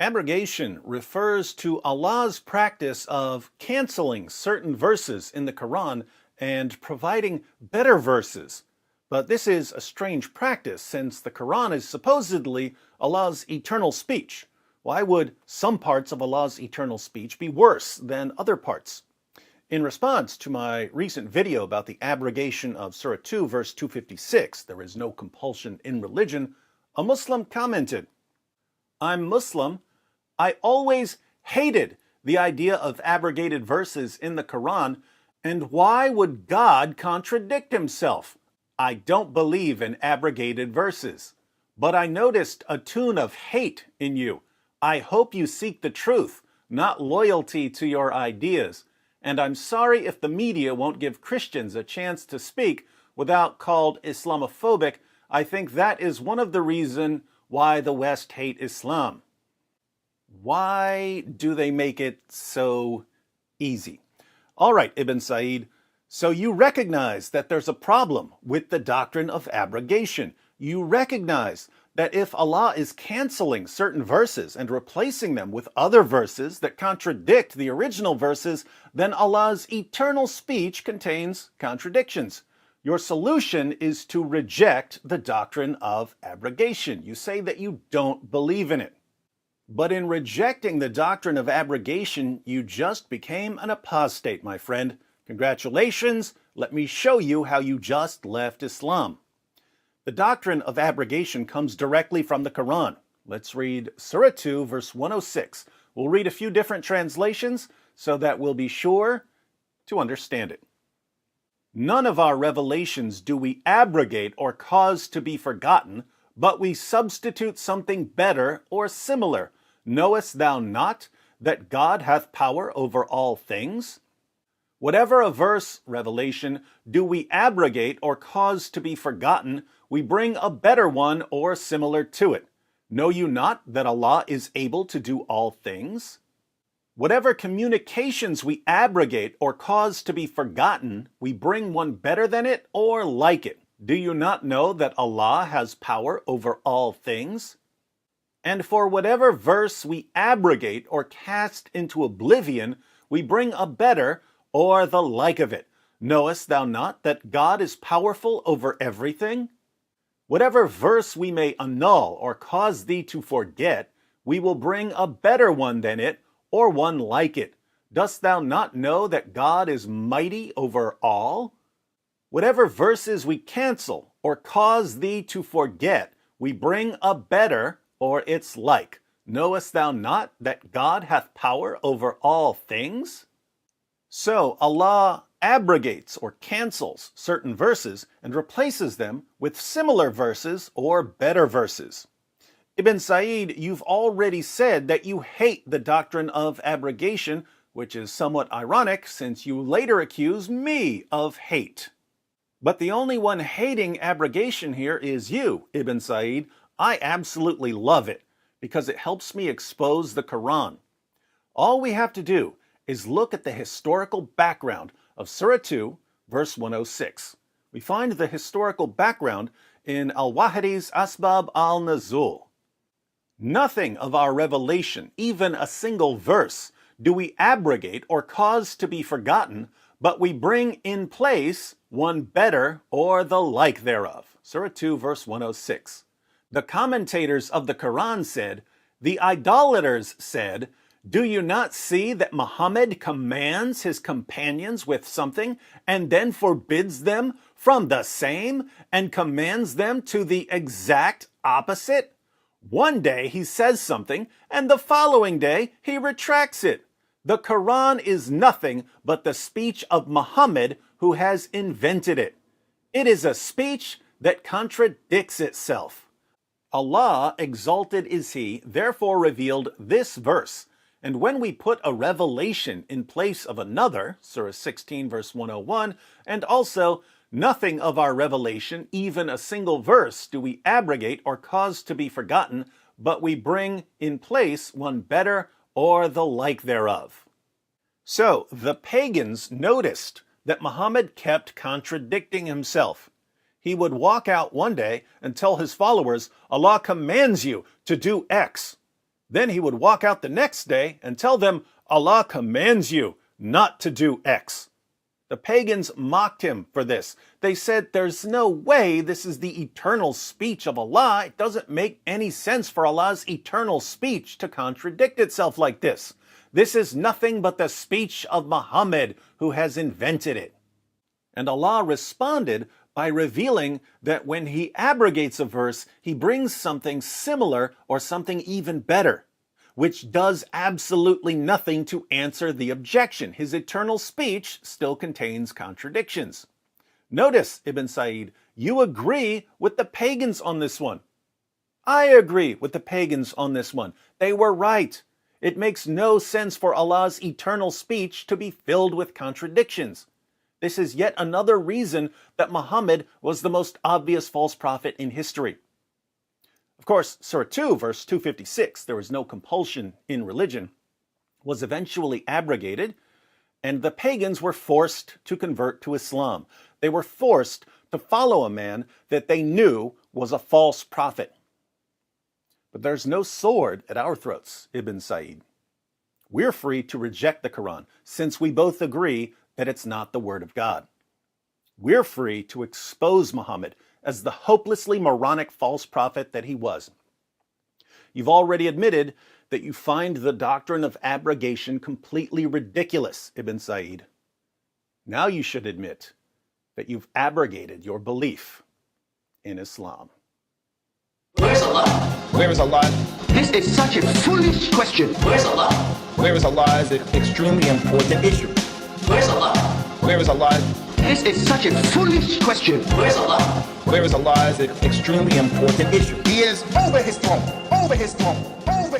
Abrogation refers to Allah's practice of canceling certain verses in the Quran and providing better verses. But this is a strange practice since the Quran is supposedly Allah's eternal speech. Why would some parts of Allah's eternal speech be worse than other parts? In response to my recent video about the abrogation of Surah 2, verse 256, there is no compulsion in religion, a Muslim commented, "I'm Muslim. I always hated the idea of abrogated verses in the Quran, and why would God contradict himself? I don't believe in abrogated verses. But I noticed a tune of hate in you. I hope you seek the truth, not loyalty to your ideas. And I'm sorry if the media won't give Christians a chance to speak without called Islamophobic. I think that is one of the reasons why the West hate Islam." Why do they make it so easy? All right, Ibn Said, so you recognize that there's a problem with the doctrine of abrogation. You recognize that if Allah is canceling certain verses and replacing them with other verses that contradict the original verses, then Allah's eternal speech contains contradictions. Your solution is to reject the doctrine of abrogation. You say that you don't believe in it. But in rejecting the doctrine of abrogation, you just became an apostate, my friend. Congratulations. Let me show you how you just left Islam. The doctrine of abrogation comes directly from the Quran. Let's read Surah 2, verse 106. We'll read a few different translations so that we'll be sure to understand it. "None of our revelations do we abrogate or cause to be forgotten, but we substitute something better or similar. Knowest thou not that God hath power over all things?" Whatever a verse, revelation, do we abrogate or cause to be forgotten, we bring a better one or similar to it. Know you not that Allah is able to do all things? Whatever communications we abrogate or cause to be forgotten, we bring one better than it or like it. Do you not know that Allah has power over all things? And for whatever verse we abrogate or cast into oblivion, we bring a better or the like of it. Knowest thou not that God is powerful over everything? Whatever verse we may annul or cause thee to forget, we will bring a better one than it or one like it. Dost thou not know that God is mighty over all? Whatever verses we cancel or cause thee to forget, we bring a better or its like. Knowest thou not that God hath power over all things? So Allah abrogates or cancels certain verses and replaces them with similar verses or better verses. Ibn Said, you've already said that you hate the doctrine of abrogation, which is somewhat ironic since you later accuse me of hate. But the only one hating abrogation here is you, Ibn Said. I absolutely love it because it helps me expose the Quran. All we have to do is look at the historical background of Surah 2, verse 106. We find the historical background in Al-Wahid's Asbab al-Nuzul. Nothing of our revelation, even a single verse, do we abrogate or cause to be forgotten, but we bring in place one better or the like thereof. Surah 2, verse 106. The commentators of the Quran said, "The idolaters said, do you not see that Muhammad commands his companions with something and then forbids them from the same and commands them to the exact opposite? One day he says something and the following day he retracts it. The Quran is nothing but the speech of Muhammad who has invented it. It is a speech that contradicts itself. Allah, exalted is He, therefore revealed this verse. And when we put a revelation in place of another, Surah 16, verse 101, and also nothing of our revelation, even a single verse, do we abrogate or cause to be forgotten, but we bring in place one better or the like thereof." So the pagans noticed that Muhammad kept contradicting himself. He would walk out one day and tell his followers, "Allah commands you to do X." Then he would walk out the next day and tell them, Allah commands you not to do X. The pagans mocked him for this. They said, there's no way this is the eternal speech of Allah. It doesn't make any sense for Allah's eternal speech to contradict itself like this. This is nothing but the speech of Muhammad, who has invented it. And Allah responded by revealing that when he abrogates a verse, he brings something similar or something even better, which does absolutely nothing to answer the objection. His eternal speech still contains contradictions. Notice, Ibn Sa'id, you agree with the pagans on this one. I agree with the pagans on this one. They were right. It makes no sense for Allah's eternal speech to be filled with contradictions. This is yet another reason that Muhammad was the most obvious false prophet in history. Of course, Surah 2, verse 256, there was no compulsion in religion, was eventually abrogated, and the pagans were forced to convert to Islam. They were forced to follow a man that they knew was a false prophet. But there's no sword at our throats, Ibn Sa'id. We're free to reject the Quran, since we both agree that it's not the word of God. We're free to expose Muhammad as the hopelessly moronic false prophet that he was. You've already admitted that you find the doctrine of abrogation completely ridiculous, Ibn Sa'id. Now you should admit that you've abrogated your belief in Islam. Where's Allah? Where is Allah? This is such a foolish question. Where's Allah? Where is Allah is an extremely important issue. Where's Allah? Where is Allah? This is such a foolish question. Where's Allah? Where is Allah is an extremely important issue. He is over his throne, over his throne, over